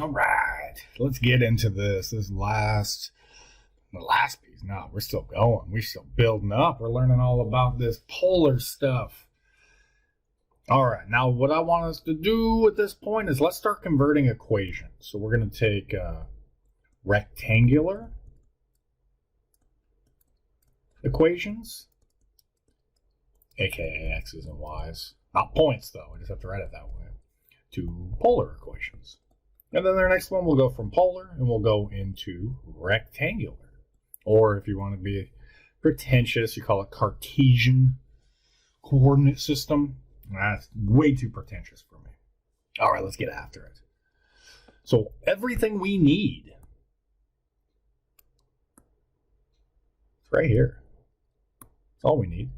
All right, let's get into this. The last piece. No, we're still going. We're still building up. We're learning all about this polar stuff. All right, now what I want us to do at this point is let's start converting equations. So we're going to take rectangular equations, aka x's and y's. Not points, though. I just have to write it that way. To polar equations. And then the next one will go from polar and we'll go into rectangular. Or if you want to be pretentious, you call it Cartesian coordinate system. That's way too pretentious for me. All right, let's get after it. So everything we need, it's right here. That's all we need.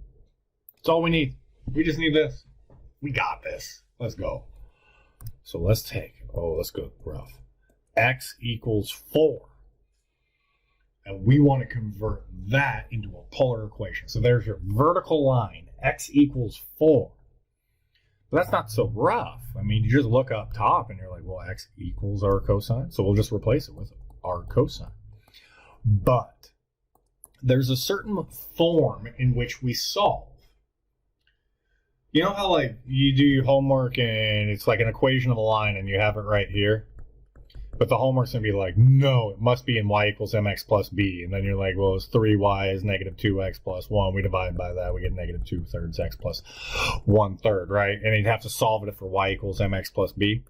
That's all we need. We just need this. We got this. Let's go. So let's take, let's go rough. X equals 4. And we want to convert that into a polar equation. So there's your vertical line. X equals 4. But that's not so rough. I mean, you just look up top and you're like, well, x equals our cosine. So we'll just replace it with our cosine. But there's a certain form in which we solve. You know how like you do your homework and it's like an equation of a line and you have it right here? But the homework's going to be like, no, it must be in y equals mx plus b. And then you're like, well, it's 3y is negative 2x plus 1. We divide by that. We get negative 2/3 x plus 1/3, right? And you'd have to solve it for y equals mx plus b.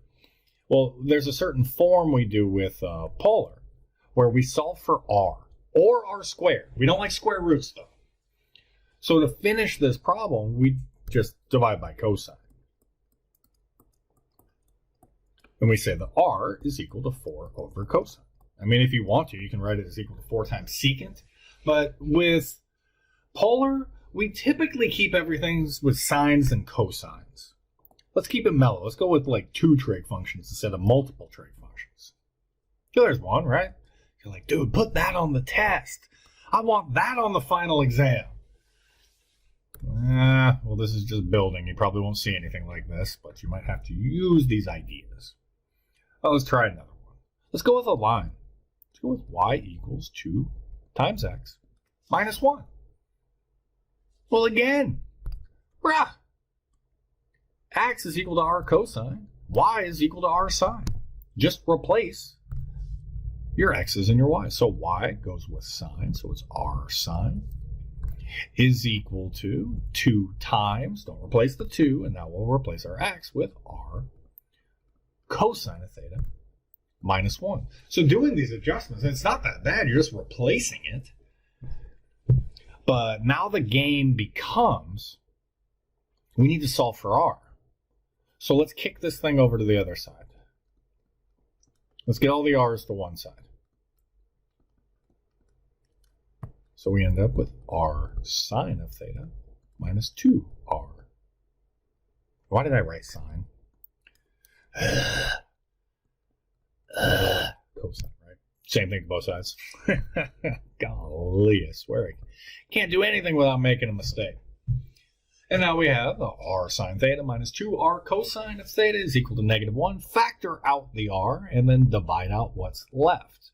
Well, there's a certain form we do with polar where we solve for r or r squared. We don't like square roots, though. So to finish this problem, we just divide by cosine. And we say that r is equal to 4 over cosine. I mean, if you want to, you can write it as equal to 4 times secant. But with polar, we typically keep everything with sines and cosines. Let's keep it mellow. Let's go with like 2 trig functions instead of multiple trig functions. So there's one, right? You're like, dude, put that on the test. I want that on the final exam. Well, this is just building. You probably won't see anything like this, but you might have to use these ideas. Well, let's try another one. Let's go with a line. Let's go with y equals 2 times x minus 1. Well, again, x is equal to r cosine. Y is equal to r sine. Just replace your x's and your y's. So y goes with sine, so it's r sine is equal to 2 times, don't replace the 2, and now we'll replace our x with r cosine of theta minus 1. So doing these adjustments, it's not that bad, you're just replacing it. But now the game becomes, we need to solve for r. So let's kick this thing over to the other side. Let's get all the r's to one side. So we end up with r sine of theta minus 2r. Why did I write sine? Cosine, right? Same thing to both sides. Golly, I swear I can't do anything without making a mistake. And now we have r sine theta minus 2r cosine of theta is equal to negative 1. Factor out the r and then divide out what's left.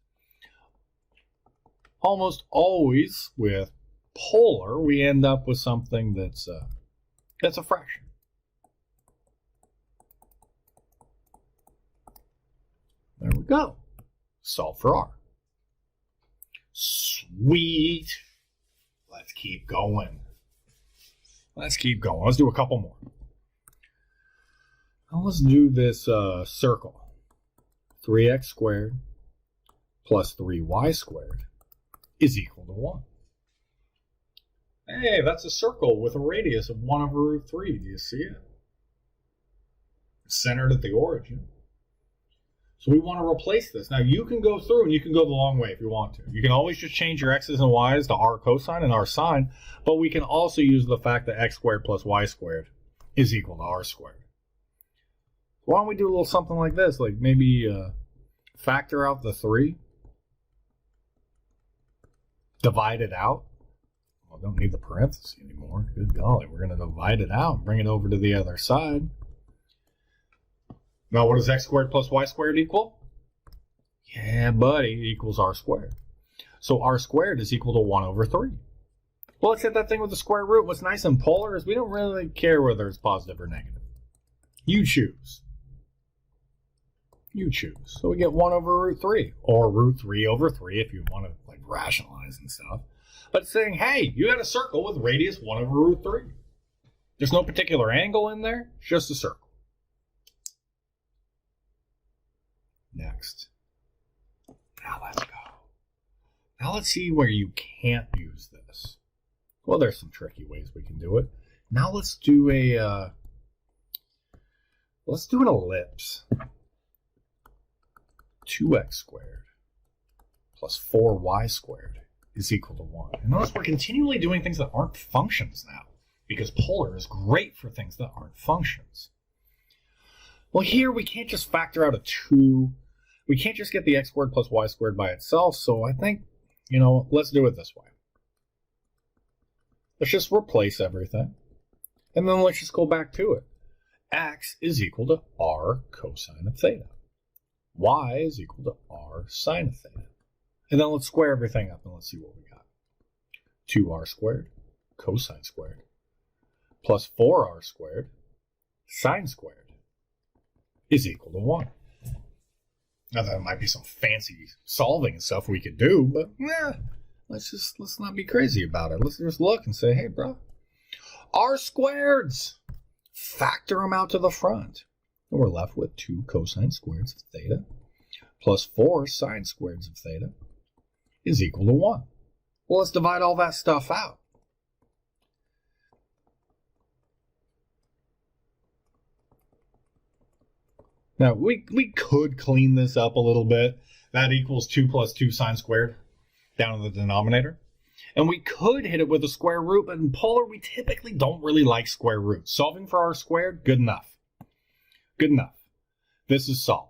Almost always with polar, we end up with something that's a fraction. There we go. Solve for r. Sweet. Let's keep going. Let's keep going. Let's do a couple more. Now let's do this circle. 3x squared plus 3y squared is equal to 1. Hey, that's a circle with a radius of 1 over root 3. Do you see it? Centered at the origin. So we want to replace this. Now you can go through and you can go the long way if you want to. You can always just change your x's and y's to r cosine and r sine, but we can also use the fact that x squared plus y squared is equal to r squared. Why don't we do a little something like this? Like maybe factor out the 3. Divide it out. Well, don't need the parentheses anymore. Good golly, we're going to divide it out and bring it over to the other side. Now, what does x squared plus y squared equal? Yeah, buddy, equals r squared. So r squared is equal to 1 over 3. Well, let's hit that thing with the square root. What's nice in polar is we don't really care whether it's positive or negative. You choose. You choose. So we get 1 over root 3, or root 3 over 3 if you want to like rationalize and stuff. But saying, hey, you had a circle with radius 1 over root 3. There's no particular angle in there, it's just a circle. Next. Now let's go. Now let's see where you can't use this. Well, there's some tricky ways we can do it. Now let's do an ellipse. 2x squared plus 4y squared is equal to 1. And notice we're continually doing things that aren't functions now, because polar is great for things that aren't functions. Well, here we can't just factor out a 2. We can't just get the x squared plus y squared by itself, so I think, let's do it this way. Let's just replace everything, and then let's just go back to it. X is equal to r cosine of theta. Y is equal to r sine of theta. And then let's square everything up and let's see what we got. 2r squared cosine squared plus 4r squared sine squared is equal to 1. Now there might be some fancy solving and stuff we could do, but let's not be crazy about it. Let's just look and say, hey, bro, r squareds, factor them out to the front. And we're left with 2 cosine squareds of theta plus 4 sine squareds of theta is equal to 1. Well, let's divide all that stuff out. Now, we could clean this up a little bit. That equals 2 plus 2 sine squared down in the denominator. And we could hit it with a square root, but in polar, we typically don't really like square roots. Solving for r squared, good enough. Good enough. This is solid.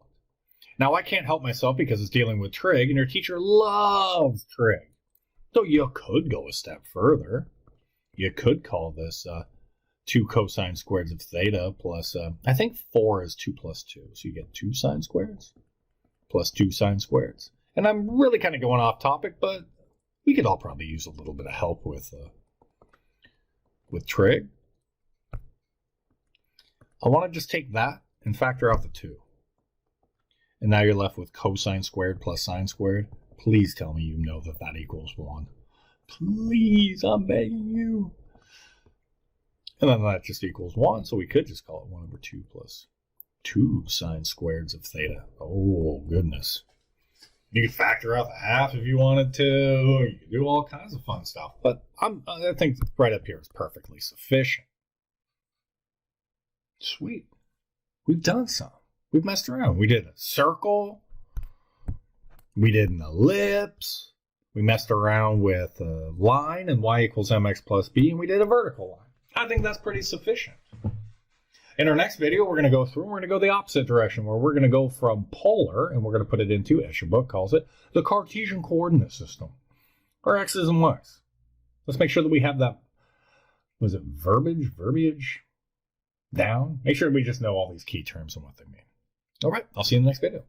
Now, I can't help myself because it's dealing with trig, and your teacher loves trig. So you could go a step further. You could call this 2 cosine squareds of theta plus, I think 4 is 2 plus 2. So you get 2 sine squareds plus 2 sine squareds. And I'm really kind of going off topic, but we could all probably use a little bit of help with trig. I want to just take that and factor out the 2. And now you're left with cosine squared plus sine squared. Please tell me you know that that equals 1. Please, I'm begging you. And then that just equals 1, so we could just call it 1 over 2 plus 2 sine squareds of theta. Oh, goodness. You could factor out the half if you wanted to. You could do all kinds of fun stuff. But I think right up here is perfectly sufficient. Sweet. We've done some. We've messed around. We did a circle. We did an ellipse. We messed around with a line and y equals mx plus b, and we did a vertical line. I think that's pretty sufficient. In our next video, we're going to go through, we're going to go the opposite direction, where we're going to go from polar, and we're going to put it into, as your book calls it, the Cartesian coordinate system, or x's and y's. Let's make sure that we have that, was it verbiage down? Make sure we just know all these key terms and what they mean. All right, I'll see you in the next video.